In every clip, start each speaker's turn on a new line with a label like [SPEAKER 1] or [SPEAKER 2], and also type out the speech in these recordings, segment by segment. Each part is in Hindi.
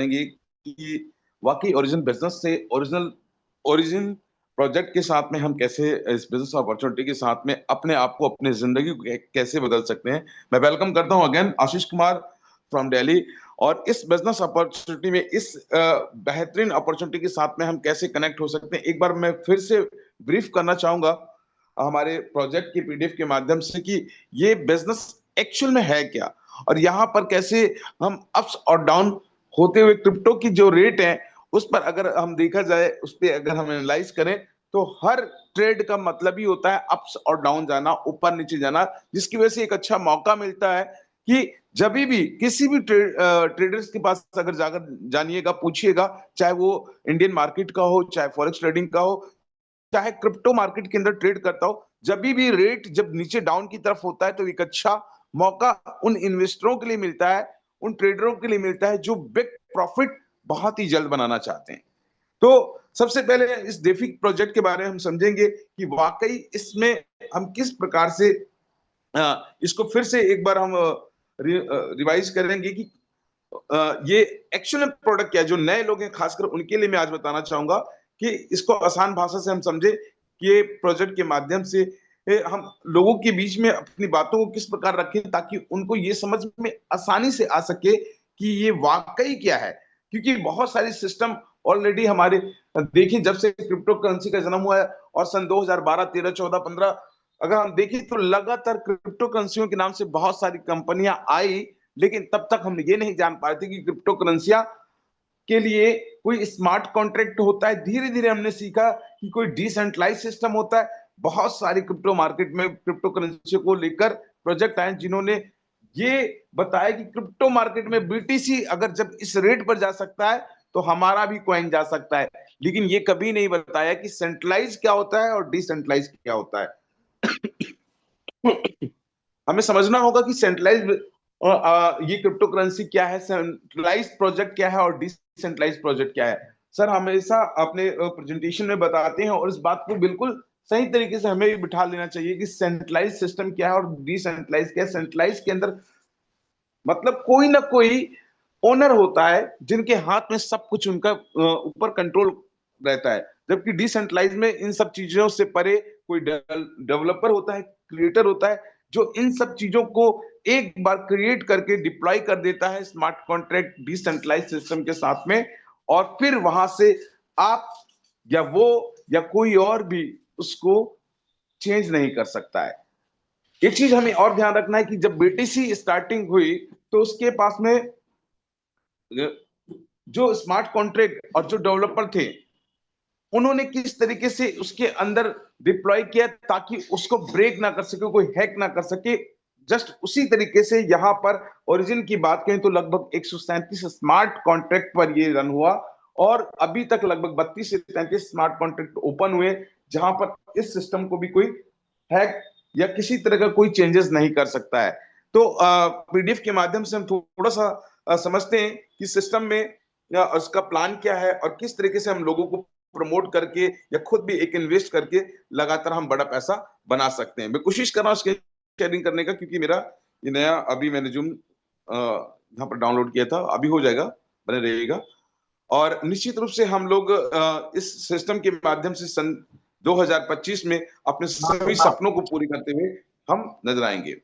[SPEAKER 1] जानेंगे कि वाकई ओरिजिन बिजनेस से ओरिजिन प्रोजेक्ट के साथ में हम कैसे इस बिजनेस अपॉर्चुनिटी के साथ में अपने आप को, अपने जिंदगी को कैसे बदल सकते हैं। मैं वेलकम करता हूं अगेन आशीष कुमार फ्रॉम दिल्ली। और इस बिजनेस अपॉर्चुनिटी में, इस बेहतरीन अपॉर्चुनिटी के साथ में हम कैसे कनेक्ट हो सकते हैं, एक बार मैं फिर से ब्रीफ करना चाहूंगा हमारे प्रोजेक्ट की पीडीएफ के माध्यम से कि ये बिजनेस एक्चुअल में है क्या, और यहाँ पर कैसे हम अप्स और डाउन होते हुए क्रिप्टो की जो रेट है उस पर अगर हम देखा जाए, उस पर अगर हम एनालाइज करें, तो हर ट्रेड का मतलब ही होता है अप्स और डाउन जाना, ऊपर नीचे जाना, जिसकी वजह से एक अच्छा मौका मिलता है कि जब भी किसी भी ट्रेडर्स के पास अगर जाकर जानिएगा, पूछिएगा, चाहे वो इंडियन मार्केट का हो, चाहे फॉरेक्स ट्रेडिंग का हो, चाहे क्रिप्टो मार्केट के अंदर ट्रेड करता हो, जब भी रेट जब नीचे डाउन की तरफ होता है तो एक अच्छा मौका उन इन्वेस्टरों के लिए मिलता है, उन ट्रेडरों के लिए मिलता है जो बिग प्रॉफिट बहुत ही जल्द बनाना चाहते हैं। तो सबसे पहले इस डेफी प्रोजेक्ट के बारे में हम समझेंगे कि वाकई इसमें हम किस प्रकार से इसको फिर से एक बार हम रिवाइज करेंगे कि ये एक्चुअल प्रोडक्ट क्या है। जो नए लोग हैं खासकर उनके लिए मैं आज बताना चाहूंगा कि इसको आसान भाषा से हम समझे कि ये प्रोजेक्ट के माध्यम से हम लोगों के बीच में अपनी बातों को किस प्रकार रखें ताकि उनको ये समझ में आसानी से आ सके कि ये वाकई क्या है। क्योंकि बहुत सारे सिस्टम ऑलरेडी हमारे देखिए, जब से क्रिप्टो करेंसी का जन्म हुआ है और सन 2012, 13, 14, 15 अगर हम देखें तो लगातार क्रिप्टो करेंसियों के नाम से बहुत सारी कंपनियां आई, लेकिन तब तक हम ये नहीं जान पाए थे कि क्रिप्टो करेंसियां के लिए कोई स्मार्ट कॉन्ट्रैक्ट होता है। धीरे धीरे हमने सीखा कि कोई डिसेंट्रलाइज सिस्टम होता है। बहुत सारी क्रिप्टो मार्केट में क्रिप्टो करेंसी को लेकर प्रोजेक्ट आए जिन्होंने ये बताया कि क्रिप्टो मार्केट में बीटीसी अगर जब इस रेट पर जा सकता है तो हमारा भी कॉइन जा सकता है। लेकिन ये कभी नहीं बताया कि सेंट्रलाइज क्या होता है और डिसेंट्रलाइज क्या होता है। हमें समझना होगा कि सेंट्रलाइज ये क्रिप्टो करेंसी क्या है, सेंट्रलाइज प्रोजेक्ट क्या है और डिसेंट्रलाइज प्रोजेक्ट क्या है। सर हमेशा अपने प्रेजेंटेशन में बताते हैं और इस बात को बिल्कुल सही तरीके से हमें भी बिठा लेना चाहिए कि सेंट्रलाइज सिस्टम क्या है और डिसेंट्रलाइज क्या है। सेंट्रलाइज के अंदर मतलब कोई ना कोई ओनर होता है जिनके हाथ में सब कुछ उनका ऊपर कंट्रोल रहता है, जबकि डिसेंट्रलाइज में इन सब चीजों से परे कोई डेवलपर होता है, क्रिएटर होता है, जो इन सब चीजों को एक बार क्रिएट करके डिप्लॉय कर देता है स्मार्ट कॉन्ट्रैक्ट डिसेंट्रलाइज सिस्टम के साथ में, और फिर वहां से आप या वो या कोई और भी उसको चेंज नहीं कर सकता है। एक चीज हमें और ध्यान रखना है कि जब बीटीसी स्टार्टिंग हुई तो उसके पास में जो स्मार्ट कॉन्ट्रैक्ट और जो डेवलपर थे उन्होंने किस तरीके से उसके अंदर डिप्लॉय किया ताकि उसको ब्रेक ना कर सके, कोई हैक ना कर सके। जस्ट उसी तरीके से यहां पर ओरिजिन की बात करें तो लगभग 137 स्मार्ट कॉन्ट्रैक्ट पर ये रन हुआ, और अभी तक लगभग 32 से 33 स्मार्ट कॉन्ट्रैक्ट ओपन हुए जहां पर इस सिस्टम को भी कोई हैक या किसी तरह का कोई चेंजेस नहीं कर सकता है। तो पीडीएफ के माध्यम से हम थोड़ा सा समझते हैं कि सिस्टम में उसका प्लान क्या है और किस तरीके से हम लोगों को प्रमोट करके या खुद भी एक इन्वेस्ट करके लगातार हम बड़ा पैसा बना सकते हैं। मैं कोशिश कर रहा हूँ इसके शेयरिंग करने का, क्योंकि मेरा ये नया अभी मैंने जूम यहाँ पर डाउनलोड किया था, अभी हो जाएगा, बने रहिएगा। और निश्चित रूप से हम लोग इस सिस्टम के माध्यम से सन 2025 में अपने सभी सपनों को पूरी करते हुए हम नजर आएंगे।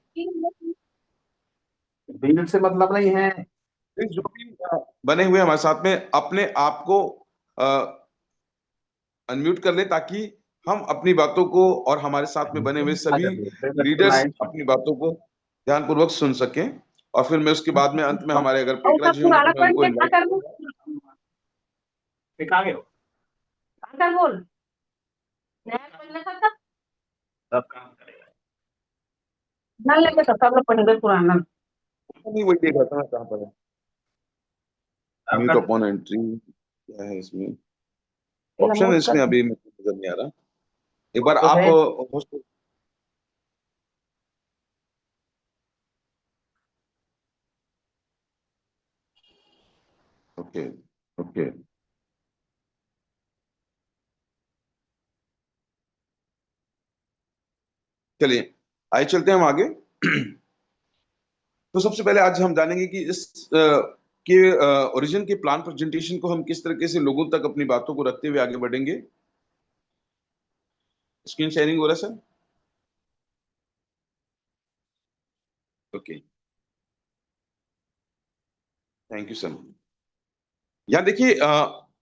[SPEAKER 2] बिल से मतलब नहीं है।
[SPEAKER 1] जो भी बने हुए हमारे साथ में अपने आप को अनम्यूट कर ले ताकि हम अपनी बातों को और हमारे साथ में बने हुए सभी लीडर्स अपनी बातों को ध्यानपूर्वक सुन सकें। और फिर मैं उसके बाद में अंत में हमारे अगर पेकरा जी होंगे तो मैं उनको इनवाइट करूंगा।
[SPEAKER 2] बोल सब काम करेगा। नल लेके तो सब लोग पढ़ेंगे पुराना।
[SPEAKER 1] नहीं, वही देख रहा था मैं कहाँ पर है। म्यूट अपॉन एंट्री क्या है इसमें, ऑप्शन है इसमें अभी मुझे नजर नहीं आ रहा। एक बार आप होस्ट। ओके ओके, चलिए आइए चलते हैं हम आगे। तो सबसे पहले आज हम जानेंगे कि इस के ओरिजिन के प्लान प्रेजेंटेशन को हम किस तरीके से लोगों तक अपनी बातों को रखते हुए आगे बढ़ेंगे। स्क्रीन शेयरिंग हो रहा है sir? Okay, thank you sir. यहाँ देखिए,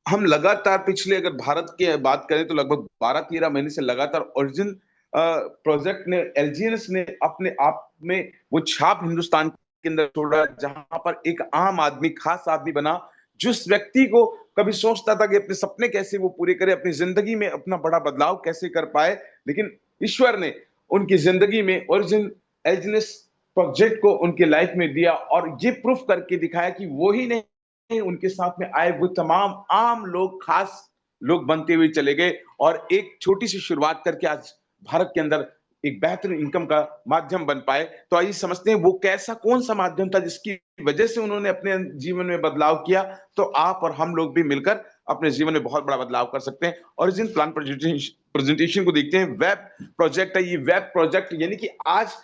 [SPEAKER 1] हम लगातार पिछले अगर भारत की बात करें तो लगभग 12-13 महीने से लगातार ओरिजिन प्रोजेक्ट ने, एलजीएनएस ने अपने आप में वो छाप हिंदुस्तान के अंदर छोड़ा, जहां पर एक आम आदमी, खास आदमी बना, जिस व्यक्ति को कभी सोचता था कि अपने सपने कैसे वो पूरे करे, अपनी जिंदगी में अपना बड़ा बदलाव कैसे कर पाए, लेकिन ईश्वर ने उनकी जिंदगी में ओरिजिन एलजीएनएस प्रोजेक्ट को उनके लाइफ में दिया और ये प्रूफ करके दिखाया कि वो ही नहीं, उनके साथ में आए वो तमाम आम लोग, खास लोग बनते हुए चले गए और एक छोटी सी शुरुआत करके आज भारत के अंदर एक बेहतर इनकम का माध्यम बन पाए। तो आइए समझते हैं वो कैसा, कौन सा माध्यम था जिसकी वजह से उन्होंने अपने जीवन में बदलाव किया। तो आप और हम लोग भी मिलकर अपने जीवन में बहुत बड़ा बदलाव कर सकते हैं। ओरिजिन प्लान प्रेजेंटेशन को देखते हैं। वेब प्रोजेक्ट है ये। वेब प्रोजेक्ट यानी कि आज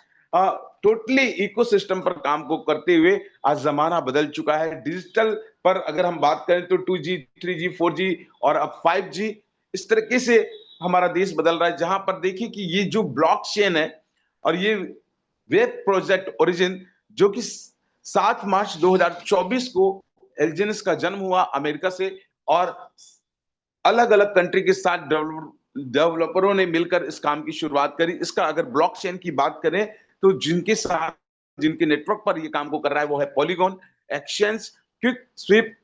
[SPEAKER 1] टोटली इकोसिस्टम पर काम को करते हुए आज जमाना बदल चुका है। डिजिटल पर अगर हम बात करें तो 2G, 3G, 4G और अब 5G, इस तरीके से हमारा देश बदल रहा है, जहां पर देखिए कि ये जो ब्लॉकचेन है और ये वेब प्रोजेक्ट ओरिजिन, जो कि 7 मार्च 2024 को एलजीएनएस का जन्म हुआ अमेरिका से, और अलग अलग कंट्री के साथ डेवलपरों ने मिलकर इस काम की शुरुआत करी। इसका अगर ब्लॉकचेन की बात करें तो जिनके साथ, जिनके नेटवर्क पर ये काम को कर रहा है वो है पॉलीगॉन, एक्सचेंज, क्विक स्विप,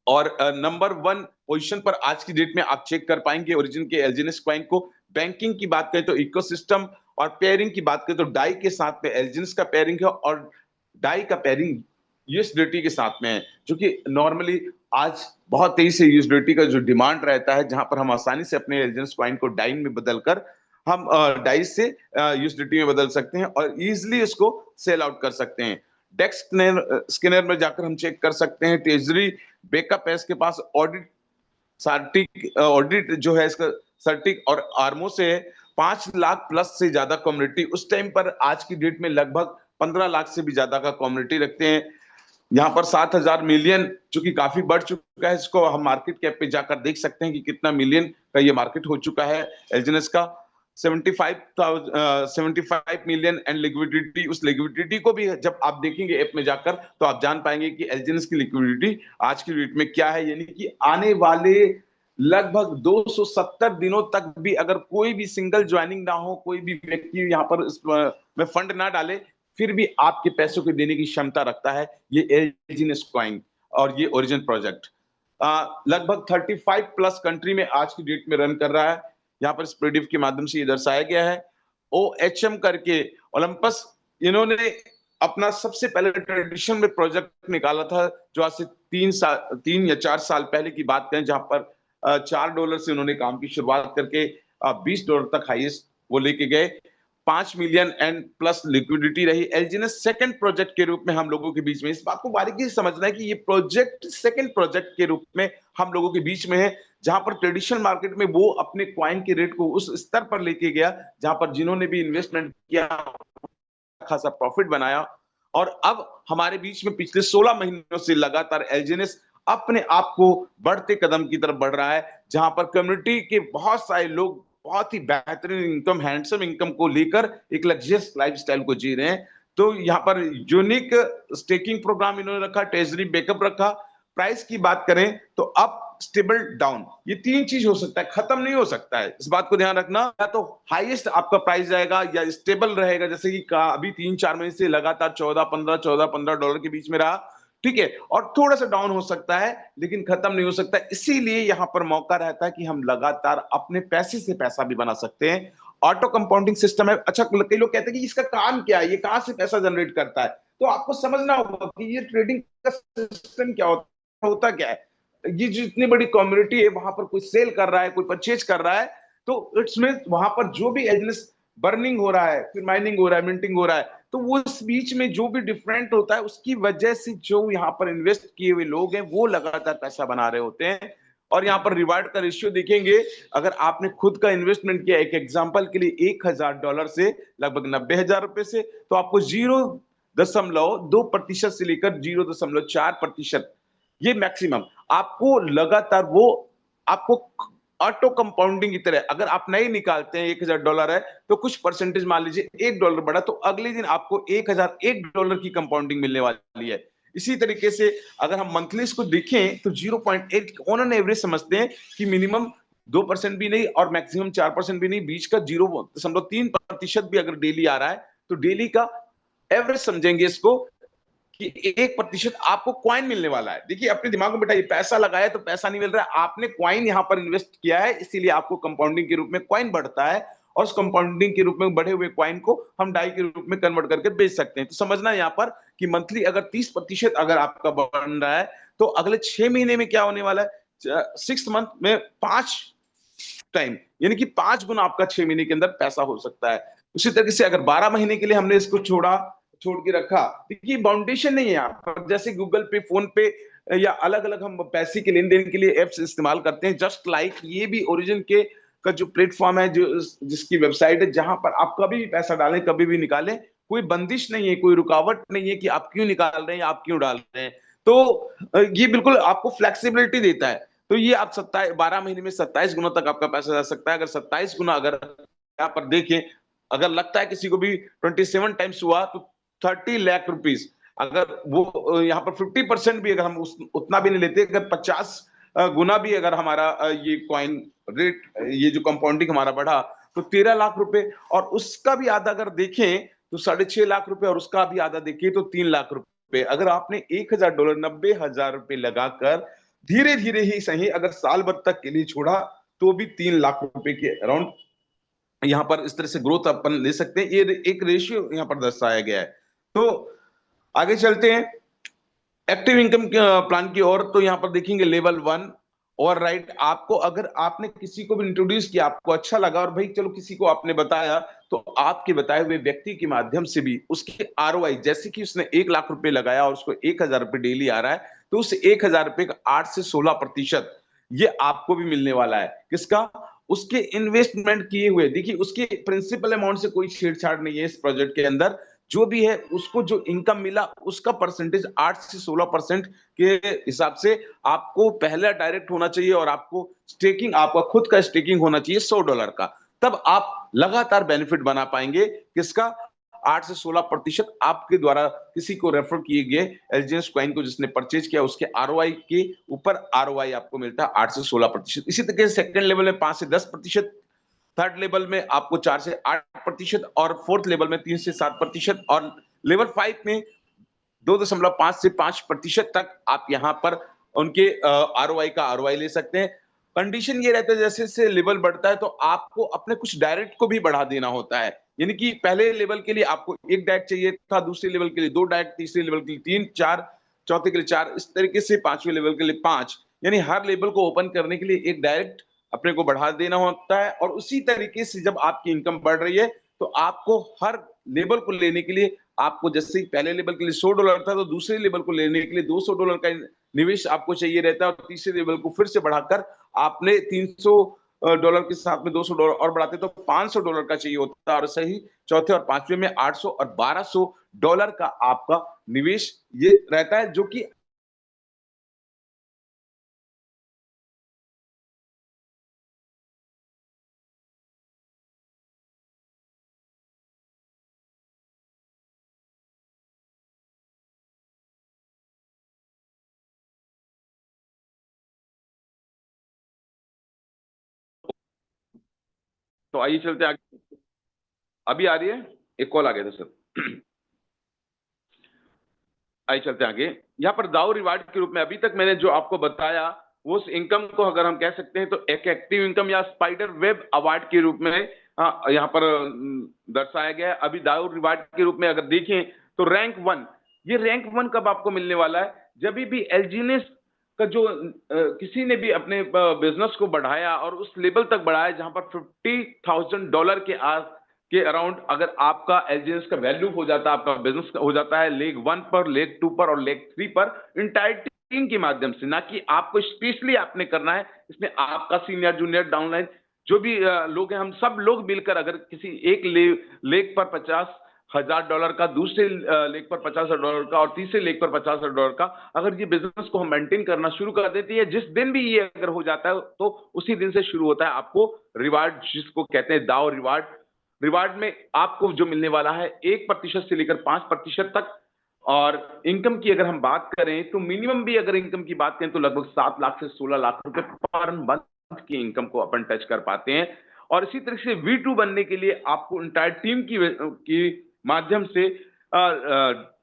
[SPEAKER 1] और नंबर 1 पोजीशन पर आज की डेट में आप चेक कर पाएंगे ओरिजिन के एलजीएनएस कॉइन को। बैंकिंग की बात करें तो इकोसिस्टम, और पेयरिंग की बात करें तो डाई के साथ में एलजीएनएस का पेयरिंग है और डाई का पेयरिंग यूएसडीटी के साथ में है, जो कि नॉर्मली आज बहुत तेजी से यूएसडीटी का जो डिमांड रहता है, जहां पर हम आसानी से अपने एलजीएनएस कॉइन को डाई में बदलकर हम डाई से यूएसडीटी में बदल सकते हैं और इजीली उसको सेल आउट कर सकते हैं। डेक्स स्कैनर में जाकर हम चेक कर सकते हैं। ट्रेजरी बैकअप है इसके पास, ऑडिट सार्टिक, ऑडिट जो है इसका सर्टिक और आर्मो से है। 5 लाख प्लस से ज्यादा कम्युनिटी उस टाइम पर, आज की डेट में लगभग 15 लाख से भी ज्यादा का कम्युनिटी रखते हैं। यहाँ पर 7,000 मिलियन, जो कि काफी बढ़ चुका है, इसको हम मार्केट कैप पे जाकर देख सकते हैं कि कितना मिलियन का ये मार्केट हो चुका है एलजीएनएस का। 75 मिलियन एंड लिक्विडिटी, उस लिक्विडिटी को भी जब आप देखेंगे ऐप में जाकर तो आप जान पाएंगे कि एलजीएनएस की लिक्विडिटी आज की डेट में क्या है। यानी कि आने वाले लगभग 270 दिनों तक भी अगर कोई भी सिंगल ज्वाइनिंग ना हो, कोई भी व्यक्ति यहाँ पर में फंड ना डाले, फिर भी आपके पैसों को देने की क्षमता रखता है ये एलजीएनएस कॉइन और ये ओरिजिन प्रोजेक्ट। लगभग 35 प्लस कंट्री में आज की डेट में रन कर रहा है। यहाँ पर स्प्रेडिफ के माध्यम से ये दर्शाया गया है। OHM करके ओलंपस, इन्होंने अपना सबसे पहले ट्रेडिशन में प्रोजेक्ट निकाला था, जो आज से 3 या 4 साल पहले की बात करें, जहां पर $4 से उन्होंने काम की शुरुआत करके $20 तक हाईएस्ट वो लेके गए। 5 मिलियन एंड प्लस लिक्विडिटी रही। एलजीएनएस सेकंड प्रोजेक्ट के रूप में हम लोगों के बीच में, इस बात को बारीकी से समझना है कि ये प्रोजेक्ट सेकंड प्रोजेक्ट के रूप में हम लोगों के बीच में है, जहां पर ट्रेडिशनल मार्केट में वो अपने क्वाइन के रेट को उस स्तर पर लेके गया जहां पर जिन्होंने भी इन्वेस्टमेंट किया खासा प्रॉफिट बनाया। और अब हमारे बीच में पिछले 16 महीनों से लगातार एलजीएनएस अपने आप को बढ़ते कदम की तरफ बढ़ रहा है, जहां पर कम्युनिटी के बहुत सारे लोग बहुत ही बेहतरीन इनकम, हैंडसम इनकम को लेकर एक लग्जरियस लाइफस्टाइल को जी रहे हैं। तो यहाँ पर यूनिक स्टेकिंग प्रोग्राम इन्होंने रखा, ट्रेजरी बैकअप रखा। प्राइस की बात करें तो अप, स्टेबल, डाउन, ये 3 चीज हो सकता है, खत्म नहीं हो सकता है, इस बात को ध्यान रखना। या तो हाईएस्ट आपका प्राइस जाएगा या स्टेबल रहेगा, जैसे कि अभी 3-4 महीने से लगातार 14-15 डॉलर के बीच में रहा, ठीक है, और थोड़ा सा डाउन हो सकता है लेकिन खत्म नहीं हो सकता। इसीलिए यहां पर मौका रहता है कि हम लगातार अपने पैसे से पैसा भी बना सकते हैं। ऑटो कंपाउंडिंग सिस्टम है। अच्छा, कई लोग कहते हैं कि इसका काम क्या है, ये कहां से पैसा जनरेट करता है, तो आपको समझना होगा कि ये ट्रेडिंग का सिस्टम क्या होता क्या है। ये जो इतनी बड़ी कम्युनिटी है, वहां पर कोई सेल कर रहा है, कोई परचेज कर रहा है, तो इट्स मीन वहां पर जो भी एजनेस बर्निंग हो रहा है, फिर माइनिंग हो रहा है, मिंटिंग हो रहा है, तो वो उस बीच में जो भी डिफरेंट होता है उसकी वजह से जो यहाँ पर इन्वेस्ट किए हुए लोग हैं वो लगातार पैसा बना रहे होते हैं। और यहाँ पर रिवार्ड का रेशियो देखेंगे, अगर आपने खुद का इन्वेस्टमेंट किया, एक एग्जांपल के लिए $1,000 से लगभग 90,000 रुपए से, तो आपको 0.2% से लेकर 0.4%, ये मैक्सिमम आपको लगातार वो आपको ऑटो कंपाउंडिंग की तरह, अगर आप नहीं निकालते हैं $1000 है तो कुछ परसेंटेज मान लीजिए $1 बढ़ा तो अगले दिन आपको $1001 की कंपाउंडिंग मिलने वाली है। इसी तरीके से अगर हम मंथली इसको देखें तो 0.8 ऑन एन एवरेज समझते हैं कि मिनिमम 2% भी नहीं और मैक्सिमम 4% भी नहीं, बीच का 0.3% भी अगर डेली आ रहा है तो डेली का एवरेज समझेंगे इसको कि 1% आपको कॉइन मिलने वाला है। देखिए अपने दिमाग में बैठाइए, पैसा लगाया तो पैसा नहीं मिल रहा है, आपने कॉइन यहां पर इन्वेस्ट किया है, इसीलिए आपको कंपाउंडिंग के रूप में कॉइन बढ़ता है और उस कंपाउंडिंग के रूप में बढ़े हुए कॉइन को हम डाई के रूप में कन्वर्ट करके बेच सकते हैं। तो समझना यहां पर कि मंथली अगर 30% अगर आपका बढ़ रहा है तो अगले 6 महीने में क्या होने वाला है, 6 मंथ में 5 टाइम, यानी कि 5 गुना आपका 6 महीने के अंदर पैसा हो सकता है। उसी तरीके से अगर 12 महीने के लिए हमने इसको छोड़ के रखा, देखिए बाउंडेशन नहीं है यहाँ पर, जैसे गूगल पे, फोन पे या अलग अलग हम पैसे के लेन देन के लिए एप्स इस्तेमाल करते हैं, जस्ट लाइक ये भी ओरिजिन के का जो प्लेटफॉर्म है, जो जिसकी वेबसाइट है, जहां पर आप कभी भी पैसा डालें, कभी भी निकालें, कोई बंदिश नहीं है, कोई रुकावट नहीं है कि आप क्यों निकाल रहे हैं, आप क्यों डाल रहे हैं। तो ये बिल्कुल आपको फ्लेक्सिबिलिटी देता है। तो ये आप 12 महीने में 27 गुना तक आपका पैसा जा सकता है। अगर 27 गुना अगर यहाँ पर देखें, अगर लगता है किसी को भी 27 टाइम्स हुआ तो 30 लाख रुपीस, अगर वो यहाँ पर 50% भी अगर हम उतना भी नहीं लेते, अगर 50 गुना भी अगर हमारा ये कॉइन रेट, ये जो कंपाउंडिंग हमारा बढ़ा तो 13 लाख रुपए, और उसका भी आधा अगर देखें तो 6.5 लाख रुपए, और उसका भी आधा देखिए तो 3 लाख रुपए। अगर आपने $1000 90,000 रुपए लगाकर धीरे धीरे ही सही अगर साल भर तक के लिए छोड़ा तो भी 3 लाख रुपए के अराउंड यहाँ पर इस तरह से ग्रोथ अपन ले सकते हैं। ये एक रेशियो यहाँ पर दर्शाया गया है। तो आगे चलते हैं एक्टिव इनकम प्लान की ओर। तो यहाँ पर देखेंगे लेवल 1 और राइट, आपको अगर आपने किसी को भी इंट्रोड्यूस किया, आपको अच्छा लगा और भाई चलो किसी को आपने बताया, तो आपके बताए हुए व्यक्ति के माध्यम से भी उसके आरओआई, जैसे कि उसने 1 लाख रुपए लगाया और उसको 1000 रुपए डेली आ रहा है, तो उस 1000 रुपए का 8 से 16% ये आपको भी मिलने वाला है। किसका? उसके इन्वेस्टमेंट किए हुए। देखिए उसके प्रिंसिपल अमाउंट से कोई छेड़छाड़ नहीं है इस प्रोजेक्ट के अंदर, जो भी है उसको जो इनकम मिला उसका परसेंटेज 8 से 16% के हिसाब से आपको पहला डायरेक्ट होना चाहिए, और आपको स्टेकिंग, आपका खुद का स्टेकिंग होना चाहिए $100 का, तब आप लगातार बेनिफिट बना पाएंगे। किसका? 8 से 16% आपके द्वारा किसी को रेफर किए गए एलजीएस कॉइन को जिसने परचेज किया, उसके आरओआई के ऊपर आरओआई आपको मिलता है 8 से 16%। इसी तरीके से सेकंड लेवल में 5 से 10%, थर्ड लेवल में आपको 4 से 8%, और फोर्थ लेवल में 3 से 7%, और लेवल 5 में 2.5 से 5% तक आप यहां पर उनके आरओआई का आरओआई ले सकते हैं। कंडीशन ये रहता है जैसे जैसे लेवल बढ़ता है तो आपको अपने कुछ डायरेक्ट को भी बढ़ा देना होता है, यानी कि पहले लेवल के लिए आपको 1 डायरेक्ट चाहिए था, दूसरे लेवल के लिए 2 डायरेक्ट, तीसरे लेवल के लिए 3, 4, चौथे के लिए 4, इस तरीके से पांचवें लेवल के लिए 5, यानी हर लेवल को ओपन करने के लिए 1 डायरेक्ट अपने को बढ़ा देना होता है। और उसी तरीके से जब आपकी इनकम बढ़ रही है तो आपको हर लेवल को लेने के लिए, आपको जैसे ही पहले लेवल के लिए $100 था तो दूसरे लेवल को लेने के लिए $200 का निवेश आपको चाहिए रहता है, और तीसरे लेवल को फिर से बढ़ाकर आपने $300 के साथ में $200 और बढ़ाते तो $500 का चाहिए होता है, और सही चौथे और पांचवें में 800 और $1200 का आपका निवेश ये रहता है, जो कि तो आइए चलते आगे। अभी आ रही है? एक कॉल आ गया था सर। आइए चलते आगे। यहाँ पर दाऊ रिवार्ड के रूप में अभी तक मैंने जो आपको बताया वो उस इनकम को अगर हम कह सकते हैं तो एक एक्टिव इनकम या स्पाइडर वेब अवार्ड के रूप में यहाँ पर दर्शाया गया है। अभी दाऊ रिवार्ड के रूप में अगर देखें तो रैंक 1, ये रैंक 1 कब आपको मिलने वाला है? जब भी एलजीनेस का जो किसी ने भी अपने बिजनेस को बढ़ाया और उस लेवल तक बढ़ाया जहां पर $50,000 के अराउंड अगर आपका एलजीएस का वैल्यू हो जाता है, आपका बिजनेस हो जाता है लेग 1 पर, लेग 2 पर और लेग 3 पर, इंटायर टीम के माध्यम से, ना कि आपको स्पेशली आपने करना है। इसमें आपका सीनियर जूनियर डाउनलाइन जो भी लोग हैं, हम सब लोग मिलकर अगर किसी एक लेग पर $1000 का, दूसरे लेग पर $50,000 का और तीसरे लेग पर $50,000 का। अगर ये बिजनेस को हम मेंटेन करना शुरू कर देते हैं, जिस दिन भी ये अगर हो जाता है तो उसी दिन से शुरू होता है आपको रिवार्ड, जिसको कहते हैं दाव रिवार्ड। रिवार्ड में आपको जो मिलने वाला है 1% से लेकर 5% तक। और इनकम की अगर हम बात करें तो मिनिमम भी अगर इनकम की बात करें तो लगभग 7 लाख से 16 लाख रुपए पर मंथ की इनकम को अपन टच कर पाते हैं। और इसी तरह से V2 बनने के लिए आपको इंटायर टीम की माध्यम से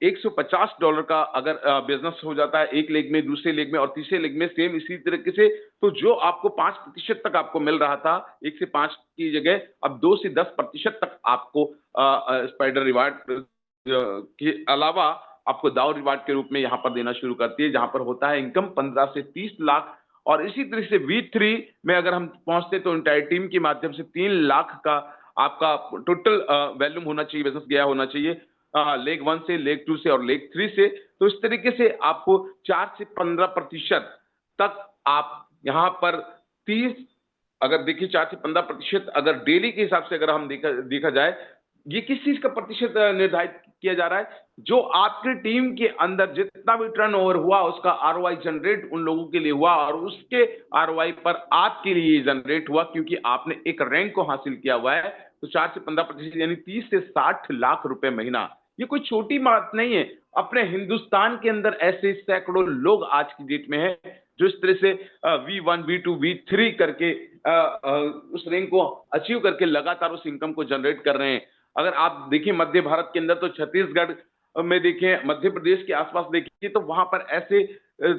[SPEAKER 1] $150 का अगर बिजनेस हो जाता है एक लेग में, दूसरे लेग में और तीसरे लेग में सेम इसी तरीके से, तो जो आपको 5% तक आपको मिल रहा था 1 से 5 की जगह अब 2 से 10% तक आपको स्पाइडर रिवार्ड के अलावा आपको दाव रिवार्ड के रूप में यहां पर देना शुरू करती है, जहां पर होता है इनकम 15 से 30 लाख। और इसी तरह से V3 में अगर हम पहुंचते तो इंटायर टीम के माध्यम से 3 लाख का आपका टोटल वैल्यूम होना चाहिए, बिजनेस गया होना चाहिए लेग 1 से, लेग 2 से और लेग 3 से। तो इस तरीके से आपको 4 से 15% तक आप यहां पर 30, अगर देखिए 4 से 15% अगर डेली के हिसाब से अगर हम देखा जाए, ये किस चीज का प्रतिशत निर्धारित किया जा रहा है? जो आपकी टीम के अंदर जितना भी टर्नओवर हुआ उसका आरओआई जनरेट उन लोगों के लिए हुआ और उसके आरओआई पर आपके लिए जनरेट हुआ, क्योंकि आपने एक रैंक को हासिल किया हुआ है। तो 4 से 15% यानी 30 से 60 लाख रुपए महीना, ये कोई छोटी बात नहीं है। अपने हिंदुस्तान के अंदर ऐसे सैकड़ों लोग आज की डेट में हैं जो इस तरह से V1, V2, V3 करके उस रैंक को अचीव करके लगातार उस इनकम को जनरेट कर रहे हैं। अगर आप देखिए मध्य भारत के अंदर तो छत्तीसगढ़ में देखिए, मध्य प्रदेश के आसपास देखिए, तो वहां पर ऐसे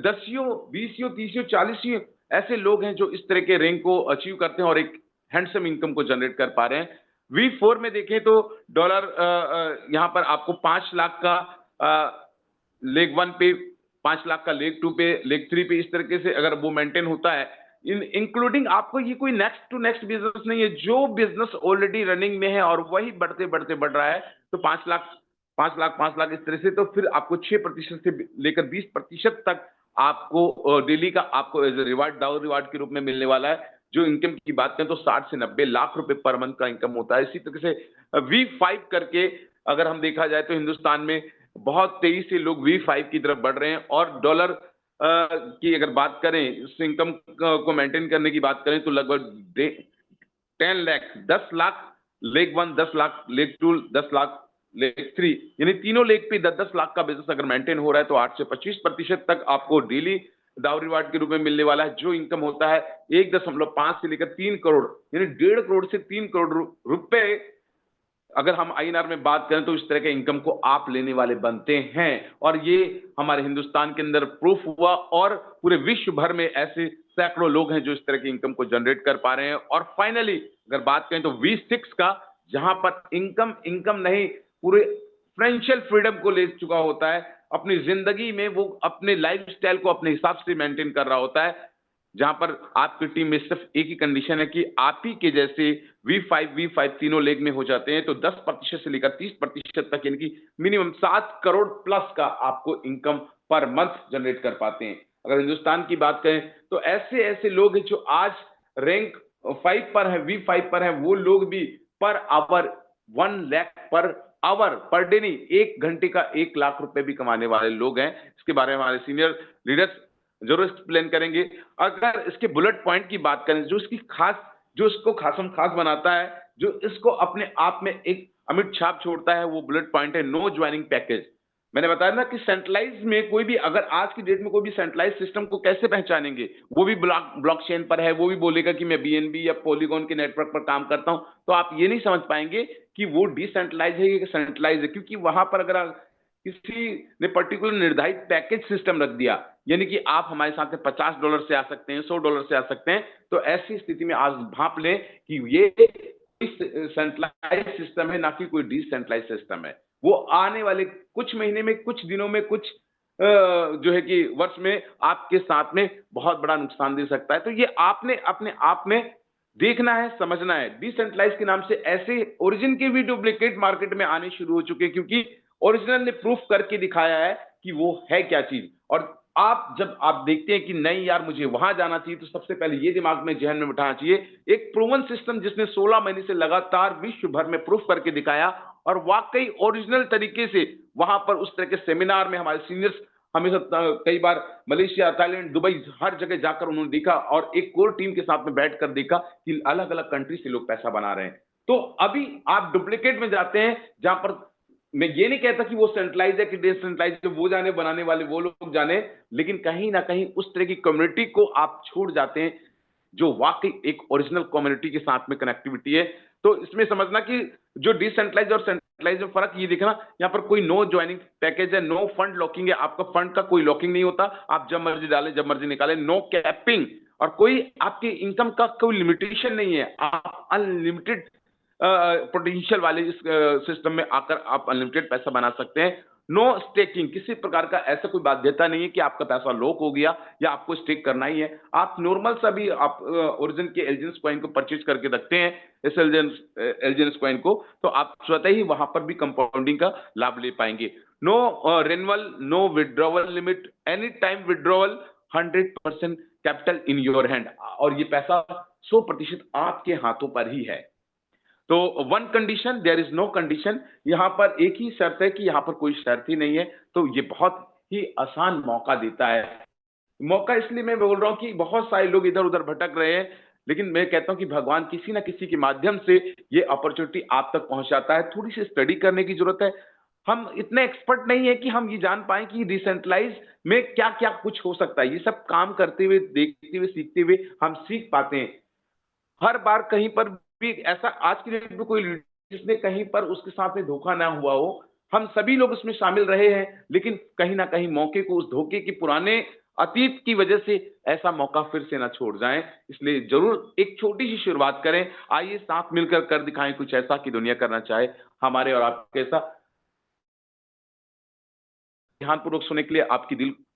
[SPEAKER 1] 10 20 30 40 ऐसे लोग हैं जो इस तरह के रैंक को अचीव करते हैं और एक हैंडसम इनकम को जनरेट कर पा रहे हैं। V4 में देखें तो डॉलर यहां पर आपको 5 लाख का लेग 1 पे, 5 लाख का लेग 2 पे, लेग 3 पे, इस तरीके से अगर वो मेंटेन होता है, इंक्लूडिंग आपको ये कोई नेक्स्ट टू नेक्स्ट बिजनेस नहीं है, जो बिजनेस ऑलरेडी रनिंग में है और वही बढ़ते बढ़ते बढ़ रहा है, तो 5 लाख 5 लाख 5 लाख इस तरह से, तो फिर आपको 6% से लेकर 20% तक आपको डेली का आपको एज ए रिवार्ड, दाव रिवार्ड के रूप में मिलने वाला है। जो इनकम की बात करें तो 60 से 90 लाख रुपए पर मंथ का इनकम होता है। इसी तरीके से V5 करके अगर हम देखा जाए तो हिंदुस्तान में बहुत तेजी से लोग V5 की तरफ बढ़ रहे हैं। और डॉलर की अगर बात करें, इस इनकम को मेंटेन करने की बात करें तो लगभग 10 lakh 10 lakh leg 1, 10 lakh leg 2, 10 lakh leg 3, यानी तीनों लेग पे 10-10 लाख का बिजनेस अगर मेंटेन हो रहा है तो 8 से 25% तक आपको डेली दाव रिवार्ड के रूप में मिलने वाला है। जो इनकम होता है 1.5 से लेकर 3 करोड़, यानी 1.5 करोड़ से 3 करोड़ रुपए अगर हम आईएनआर में बात करें तो इस तरह के इनकम को आप लेने वाले बनते हैं। और ये हमारे हिंदुस्तान के अंदर प्रूफ हुआ और पूरे विश्व भर में ऐसे सैकड़ों लोग हैं जो इस तरह की इनकम को जनरेट कर पा रहे हैं। और फाइनली अगर बात करें तो V6 का, जहां पर इनकम इनकम नहीं, पूरे फाइनेंशियल फ्रीडम को ले चुका होता है, अपनी जिंदगी में वो अपने लाइफस्टाइल को अपने हिसाब से मेंटेन कर रहा होता है, जहां पर आपकी टीम में सिर्फ एक ही कंडीशन है कि आप ही के जैसे V5 तीनों लेग में हो जाते हैं तो 10% से लेकर 30% तक, यानी कि मिनिमम 7 करोड़ प्लस का आपको इनकम पर मंथ जनरेट कर पाते हैं। अगर हिंदुस्तान की बात करें तो ऐसे ऐसे लोग हैं जो आज रैंक 5 पर है, V5 पर है, वो लोग भी per hour 1 lakh per hour per day नहीं, 1 घंटे का 1 लाख रुपए भी कमाने वाले लोग हैं। इसके बारे में हमारे सीनियर लीडर्स जरूर एक्सप्लेन करेंगे। अगर इसके बुलेट पॉइंट की बात करें, जो इसकी खास, जो इसको खासम खास बनाता है, जो इसको अपने आप में एक अमिट छाप छोड़ता है, वो बुलेट पॉइंट है नो ज्वाइनिंग पैकेज। मैंने बताया ना कि सेंट्रलाइज में कोई भी, अगर आज की डेट में कोई भी सेंट्रलाइज सिस्टम को कैसे पहचानेंगे, वो भी ब्लॉकचेन पर है, वो भी बोलेगा कि मैं बीएनबी या पॉलीगॉन के नेटवर्क पर काम करता हूं, तो आप ये नहीं समझ पाएंगे कि वो डिसेंट्रलाइज है या सेंट्रलाइज है, क्योंकि वहां पर अगर किसी ने पर्टिकुलर निर्धारित पैकेज सिस्टम रख दिया, यानी कि आप हमारे साथ में $50 से आ सकते हैं, $100 से आ सकते हैं, तो ऐसी स्थिति में आज भांप लें कि ये सेंट्रलाइज सिस्टम है, ना कि कोई डिसेंट्रलाइज सिस्टम है। वो आने वाले कुछ महीने में, कुछ दिनों में, कुछ जो है कि वर्ष में आपके साथ में बहुत बड़ा नुकसान दे सकता है। तो ये आपने अपने आप में देखना है, समझना है। डिसेंट्रलाइज के नाम से ऐसे ओरिजिन के भी डुप्लीकेट मार्केट में आने शुरू हो चुके हैं, क्योंकि ओरिजिनल ने प्रूफ करके दिखाया है कि वो है क्या चीज। और आप जब आप देखते हैं कि नहीं यार मुझे वहां जाना चाहिए, तो सबसे पहले ये दिमाग में, जहन में बिठाना चाहिए, एक प्रूवन सिस्टम जिसने 16 महीने से लगातार विश्व भर में प्रूफ करके दिखाया और वाकई ओरिजिनल तरीके से वहां पर उस तरह के सेमिनार में हमारे सीनियर्स हमेशा कई बार मलेशिया, थाईलैंड, दुबई, हर जगह जाकर उन्होंने देखा और एक कोर टीम के साथ में बैठकर देखा कि अलग अलग कंट्री से लोग पैसा बना रहे हैं। तो अभी आप डुप्लीकेट में जाते हैं जहां पर मैं ये नहीं कहता कि वो सेंट्रलाइज है कि डिसेंट्रलाइज है, वो जाने, बनाने वाले वो लोग जाने, लेकिन कहीं ना कहीं उस तरह की कम्युनिटी को आप छोड़ जाते हैं जो वाकई एक ओरिजिनल कम्युनिटी के साथ में कनेक्टिविटी है। तो इसमें समझना कि जो डिसेंट्रलाइज और सेंट्रलाइज में फर्क ये देखना, यहाँ पर कोई नो ज्वाइनिंग पैकेज है, नो फंड लॉकिंग है, आपका फंड का कोई लॉकिंग नहीं होता, आप जब मर्जी डालें जब मर्जी निकालें, नो कैपिंग, और कोई आपकी इनकम का कोई लिमिटेशन नहीं है, आप अनलिमिटेड पोटेंशियल वाले इस सिस्टम में आकर आप अनलिमिटेड पैसा बना सकते हैं। नो स्टेकिंग, किसी प्रकार का ऐसा कोई बाध्यता नहीं है कि आपका पैसा लॉक हो गया या आपको स्टेक करना ही है। आप नॉर्मल सा भी आप ओरिजिन के एलिजेंस कॉइन को परचेज करके रखते हैं, इस एलिजेंस कॉइन को, तो आप स्वतः ही वहां पर भी कंपाउंडिंग का लाभ ले पाएंगे। No renewal, no withdrawal limit, any time withdrawal, 100% capital in your hand, और ये पैसा 100% आपके हाथों पर ही है। तो one condition, there is no condition, यहां पर एक ही शर्त है कि यहां पर कोई शर्त ही नहीं है। तो ये बहुत ही आसान मौका देता है। मौका इसलिए मैं बोल रहा हूं कि बहुत सारे लोग इधर उधर भटक रहे हैं, लेकिन मैं कहता हूं कि भगवान किसी ना किसी के माध्यम से ये अपॉर्चुनिटी आप तक पहुंचाता है। थोड़ी सी स्टडी करने की जरूरत है। हम इतने एक्सपर्ट नहीं है कि हम ये जान पाए कि डिसेंट्रलाइज में क्या क्या कुछ हो सकता है। ये सब काम करते हुए, देखते हुए, सीखते हुए हम सीख पाते हैं। हर बार कहीं पर भी ऐसा आज की डेट में कोई लीडर जिसने कहीं पर उसके साथ में धोखा ना हुआ हो, हम सभी लोग उसमें शामिल रहे हैं, लेकिन कहीं ना कहीं मौके को, उस धोखे की पुराने अतीत की वजह से ऐसा मौका फिर से ना छोड़ जाएं। इसलिए जरूर एक छोटी सी शुरुआत करें। आइए साथ मिलकर कर दिखाएं कुछ ऐसा कि दुनिया करना चाहे। हमारे और आपके ऐसा ध्यानपूर्वक सुनने के लिए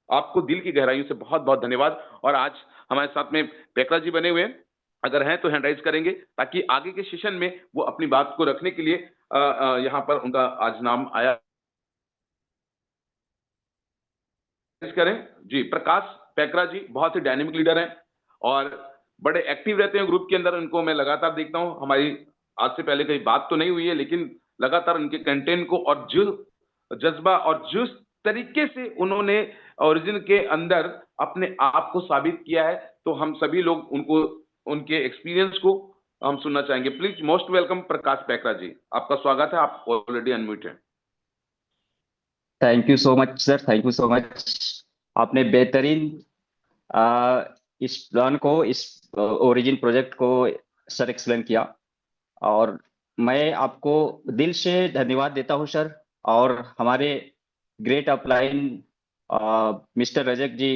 [SPEAKER 1] आपको दिल की गहराइयों से बहुत बहुत धन्यवाद। और आज हमारे साथ में पेकरा जी बने हुए हैं, अगर हैं तो हैंड राइज करेंगे ताकि आगे के सेशन में वो अपनी बात को रखने के लिए यहाँ पर उनका आज नाम आया करें। जी, प्रकाश पेकरा जी बहुत ही डायनेमिक लीडर हैं और बड़े एक्टिव रहते हैं ग्रुप के अंदर। उनको मैं लगातार देखता हूँ। हमारी आज से पहले कहीं बात तो नहीं हुई है, लेकिन लगातार उनके कंटेंट को और जो जज्बा और जिस तरीके से उन्होंने ओरिजिन के अंदर अपने आप को साबित किया है, तो हम सभी लोग उनको, उनके एक्सपीरियंस को हम सुनना चाहेंगे। प्लीज मोस्ट वेलकम प्रकाश पेकरा जी, आपका स्वागत है। आप ऑलरेडी अनम्यूट हैं।
[SPEAKER 2] Thank you so much sir, thank you so much. आपने बेहतरीन इस प्लान को, इस ओरिजिन प्रोजेक्ट को सर एक्सप्लेन किया, और मैं आपको दिल से धन्यवाद देता हूं सर। और हमारे ग्रेट अपलाइन मिस्टर रजक जी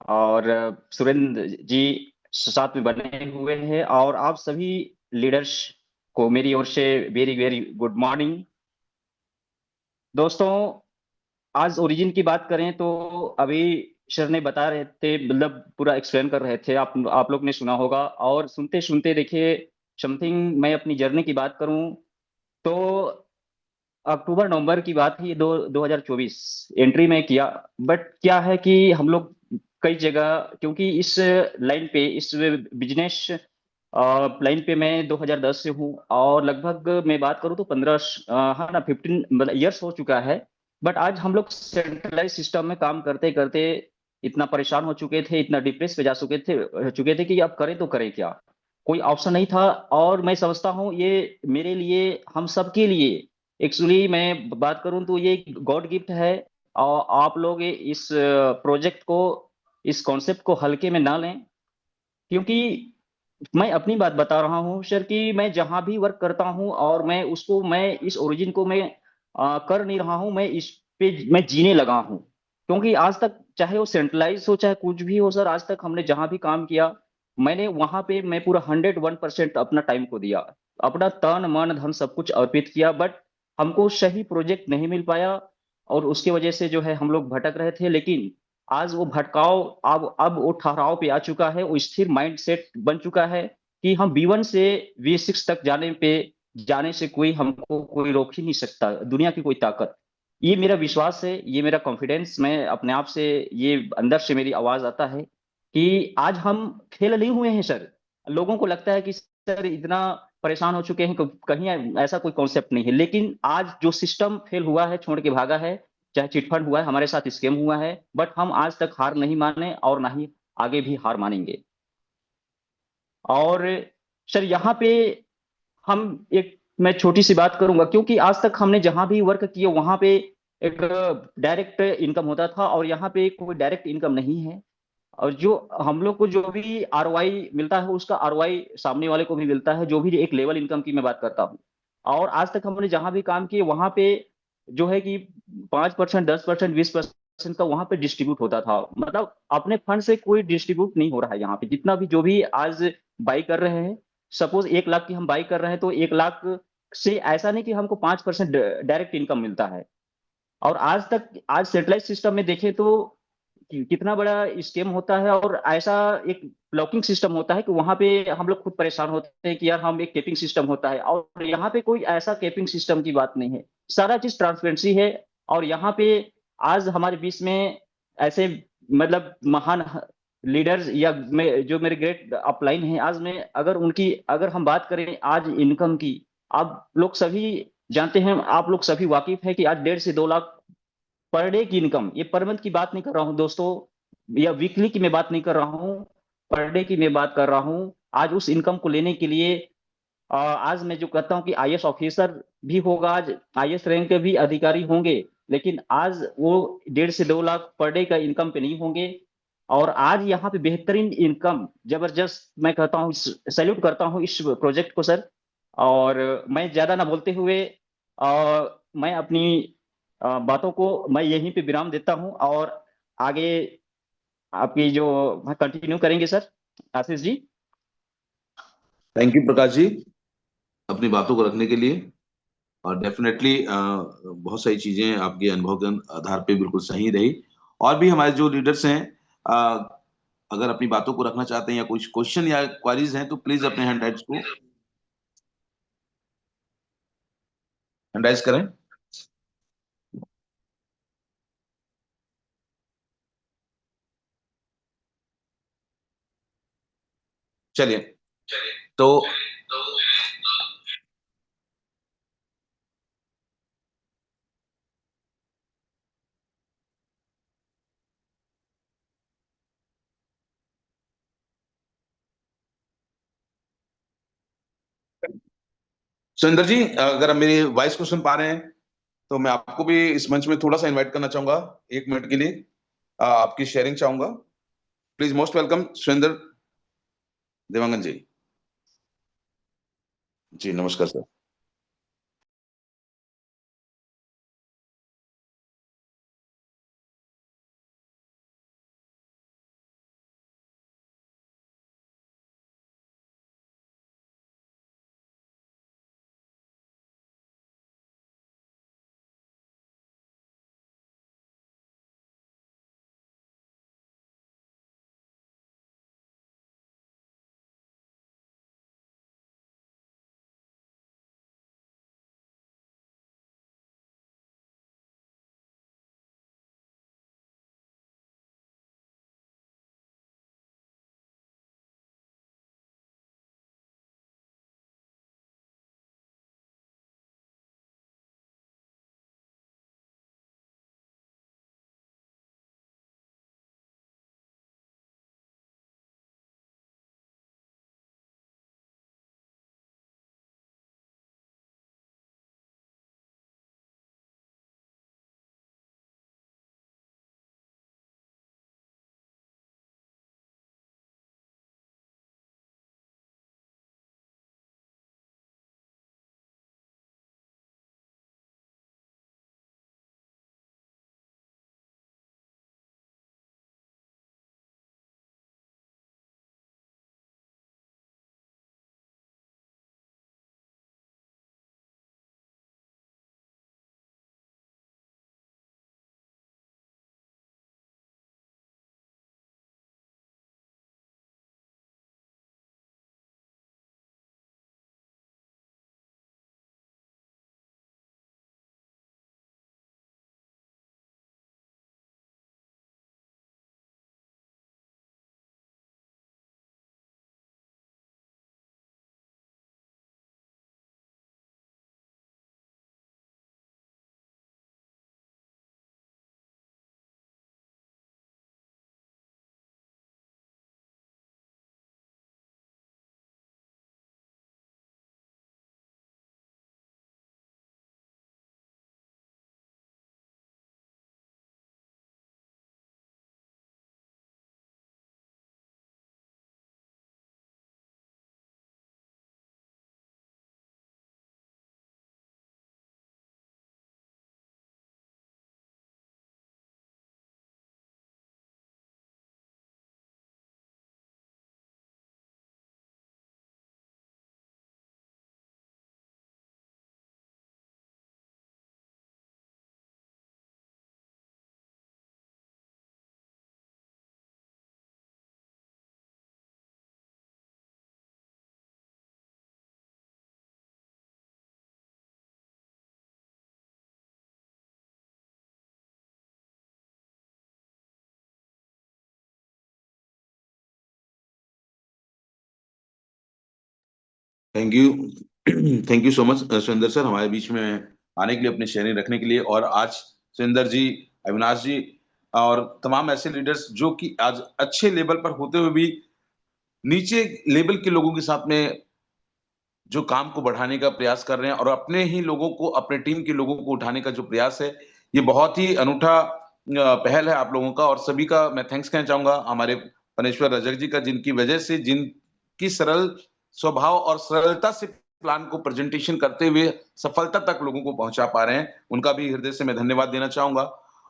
[SPEAKER 2] और सुरेंद्र जी साथ में बने हुए हैं, और आप सभी लीडर्स को मेरी ओर से वेरी वेरी गुड मॉर्निंग। दोस्तों, आज ओरिजिन की बात करें तो अभी सर ने बता रहे थे, मतलब पूरा एक्सप्लेन कर रहे थे, आप लोग ने सुना होगा। और सुनते सुनते देखिए, समथिंग मैं अपनी जर्नी की बात करूं तो अक्टूबर नवंबर की बात थी, 2024 एंट्री में किया। बट क्या है कि हम लोग कई जगह, क्योंकि इस लाइन पे, इस बिजनेस लाइन पे मैं 2010 से हूँ, और लगभग मैं बात करूँ तो 15 हाँ ना 15 मतलब ईयर्स हो चुका है। बट आज हम लोग सेंट्रलाइज सिस्टम में काम करते करते इतना परेशान हो चुके थे, इतना डिप्रेस पे जा चुके थे कि अब करें तो करें क्या, कोई ऑप्शन नहीं था। और मैं समझता हूँ ये मेरे लिए, हम सबके लिए, एक्चुअली मैं बात करूं तो ये गॉड गिफ्ट है। और आप लोग इस प्रोजेक्ट को, इस कॉन्सेप्ट को हल्के में ना लें, क्योंकि मैं अपनी बात बता रहा हूँ सर कि मैं जहां भी वर्क करता हूँ और मैं उसको, मैं इस ओरिजिन को मैं कर नहीं रहा हूँ, मैं इस पे मैं जीने लगा हूँ। क्योंकि आज तक, चाहे वो सेंट्रलाइज हो चाहे कुछ भी हो सर, आज तक हमने जहां भी काम किया, मैंने वहां पे मैं पूरा 101% अपना टाइम को दिया, अपना तन मन धन सब कुछ अर्पित किया। बट हमको सही प्रोजेक्ट नहीं मिल पाया, और उसकी वजह से जो है हम लोग भटक रहे थे। लेकिन आज वो भटकाव अब वो ठहराव पे आ चुका है, वो स्थिर माइंड सेट बन चुका है कि हम B1 से V6 तक जाने से कोई हमको कोई रोक ही नहीं सकता, दुनिया की कोई ताकत। ये मेरा विश्वास है, ये मेरा कॉन्फिडेंस, मैं अपने आप से, ये अंदर से मेरी आवाज आता है कि आज हम फेल नहीं हुए हैं सर। लोगों को लगता है कि सर इतना परेशान हो चुके हैं कि कहीं ऐसा कोई कॉन्सेप्ट नहीं है। लेकिन आज जो सिस्टम फेल हुआ है, छोड़ के भागा है, चाहे चिट फंड हुआ है, हमारे साथ स्कैम हुआ है, बट हम आज तक हार नहीं माने और ना ही आगे भी हार मानेंगे। और सर यहाँ पे हम एक मैं छोटी-सी बात करूँगा, क्योंकि आज तक हमने जहाँ भी वर्क किए वहाँ पे एक डायरेक्ट इनकम होता था और यहाँ पे कोई डायरेक्ट इनकम नहीं है। और जो हम लोग को जो भी आरओआई मिलता है, उसका आरओआई सामने वाले को भी मिलता है, जो भी एक लेवल इनकम की मैं बात करता हूँ। और आज तक हमने जहाँ भी काम किए वहाँ पे जो है कि 5%, 10%, 20% का वहाँ पे डिस्ट्रीब्यूट होता था। मतलब अपने फंड से कोई डिस्ट्रीब्यूट नहीं हो रहा है यहाँ पे। जितना भी जो भी आज बाई कर रहे हैं, सपोज़ 1 लाख की हम बाई कर रहे हैं, तो 1 लाख से ऐसा नहीं कि हमको 5% डायरेक्ट इनकम मिलता है। और आज सेटेलाइट सिस्टम में देखें तो कितना बड़ा स्कैम होता है, और ऐसा एक ब्लॉकिंग सिस्टम होता है कि वहां पे हम लोग खुद परेशान होते हैं कि यार हम एक कैपिंग सिस्टम होता है, और यहाँ पे कोई ऐसा कैपिंग सिस्टम की बात नहीं है। सारा चीज ट्रांसपेरेंसी है। और यहाँ पे आज हमारे बीच में ऐसे मतलब महान लीडर्स या जो मेरे ग्रेट अपलाइन है, आज में अगर हम बात करें आज इनकम की, आप लोग सभी जानते हैं, आप लोग सभी वाकिफ है कि आज 1.5 से 2 लाख पर डे की इनकम, ये पर मंथ की बात नहीं कर रहा हूं दोस्तों, या वीकली की मैं बात नहीं कर रहा हूं, पर डे की मैं बात कर रहा हूं। आज उस इनकम को लेने के लिए आज मैं जो कहता हूं कि आईएएस ऑफिसर भी होगा, आज आईएएस रैंक के भी अधिकारी होंगे, लेकिन आज वो 1.5 से 2 लाख पर डे का इनकम पे नहीं होंगे। और आज यहाँ पे बेहतरीन इनकम जबरदस्त, मैं कहता हूँ, सैल्यूट करता हूँ इस प्रोजेक्ट को सर। और मैं ज्यादा ना बोलते हुए मैं अपनी बातों को मैं यहीं पे विराम देता हूं, और आगे आपकी जो कंटिन्यू करेंगे sir Ashish ji.
[SPEAKER 1] Thank you Prakash ji, अपनी बातों को रखने के लिए। और डेफिनेटली बहुत सारी चीजें आपके अनुभव के आधार पे बिल्कुल सही रही। और भी हमारे जो लीडर्स हैं, अ, अगर अपनी बातों को रखना चाहते हैं या कुछ क्वेश्चन या क्वारीज हैं, तो प्लीज अपने हैंड राइज करें। चलिए, तो सुरेंद्र जी, अगर आप मेरी वॉइस को सुन पा रहे हैं, तो मैं आपको भी इस मंच में थोड़ा सा इनवाइट करना चाहूंगा, 1 मिनट के लिए। आपकी शेयरिंग चाहूंगा। Please most welcome Surendra Dewangan ji. जी नमस्कार sir. Thank you. Thank you so much Surendra sir, हमारे बीच में आने के लिए, अपनी शेयरिंग रखने के लिए। और आज सुरेंद्र जी, अविनाश जी और तमाम ऐसे लीडर्स जो कि आज अच्छे लेवल पर होते हुए भी नीचे लेवल के लोगों के साथ में जो काम को बढ़ाने का प्रयास कर रहे हैं और अपने ही लोगों को, अपने टीम के लोगों को उठाने का जो प्रयास है, ये बहुत ही अनूठा पहल है आप लोगों का। और सभी का मैं थैंक्स कहना चाहूंगा हमारे पनेश्वर रजक जी का, जिनकी वजह से, जिनकी सरल स्वभाव और सरलता से प्लान को प्रेजेंटेशन करते हुए सफलता तक लोगों को पहुंचा पा रहे हैं, उनका भी हृदय से मैं धन्यवाद देना चाहूंगा।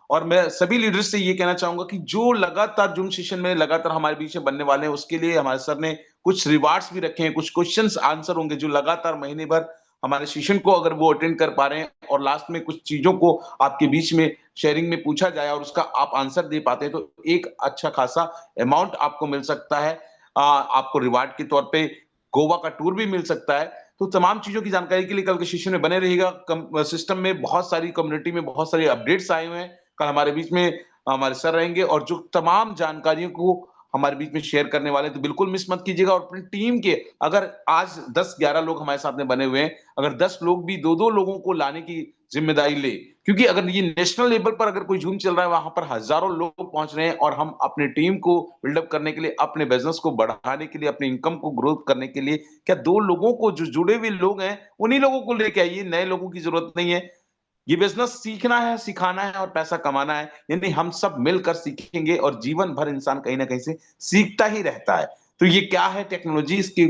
[SPEAKER 1] और मैं सभी लीडर्स से ये कहना चाहूंगा कि जो लगातार जूम सेशन में लगातार हमारे बीच में बनने वाले हैं, उसके लिए हमारे सर ने कुछ रिवार्ड्स भी रखे हैं, कुछ क्वेश्चंस आंसर होंगे जो लगातार महीने भर हमारे सेशन को अगर वो अटेंड कर पा रहे हैं और लास्ट में कुछ चीजों को आपके बीच में शेयरिंग में पूछा जाए और उसका आप आंसर दे पाते हैं, तो एक अच्छा खासा अमाउंट आपको मिल सकता है। आपको रिवार्ड के तौर पे गोवा का टूर भी मिल सकता है। तो तमाम चीजों की जानकारी के लिए कल के सेशन में बने रहिएगा। सिस्टम में बहुत सारी, कम्युनिटी में बहुत सारे अपडेट्स आए हुए हैं। कल हमारे बीच में हमारे सर रहेंगे और जो तमाम जानकारियों को हमारे बीच में शेयर करने वाले हैं, तो बिल्कुल मिस मत कीजिएगा। और अपनी टीम के, अगर आज 10-11 लोग हमारे साथ में बने हुए हैं, अगर 10 लोग भी 2-2 लोगों को लाने की जिम्मेदारी ले, क्योंकि अगर ये नेशनल लेवल पर अगर कोई जूम चल रहा है, वहां पर हजारों लोग पहुंच रहे हैं और हम अपनी टीम को बिल्डअप करने के लिए, अपने बिजनेस को बढ़ाने के लिए, अपनी इनकम को ग्रोथ करने के लिए, क्या 2 लोगों को, जो जुड़े हुए लोग हैं, उन्हीं लोगों को लेके आइए, नए लोगों की जरूरत नहीं है। ये बिजनेस सीखना है, सिखाना है और पैसा कमाना है, यानी हम सब मिलकर सीखेंगे और जीवन भर इंसान कहीं ना कहीं से सीखता ही रहता है। तो ये क्या है टेक्नोलॉजी, इसकी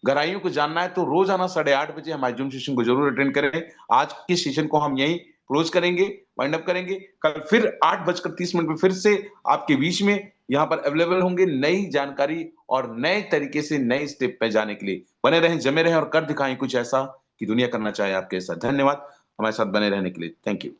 [SPEAKER 1] गहराइयों को जानना है तो रोजाना 8:30 बजे हमारे जूम सेशन को जरूर अटेंड करें। आज के सेशन को हम यहीं क्लोज करेंगे, वाइंड अप करेंगे। कल फिर 8:30 पे फिर से आपके बीच में यहाँ पर अवेलेबल होंगे, नई जानकारी और नए तरीके से नए स्टेप पे जाने के लिए। बने रहें, जमे रहें और कर दिखाएं कुछ ऐसा कि दुनिया करना चाहे आपके साथ। धन्यवाद हमारे साथ बने रहने के लिए। Thank you.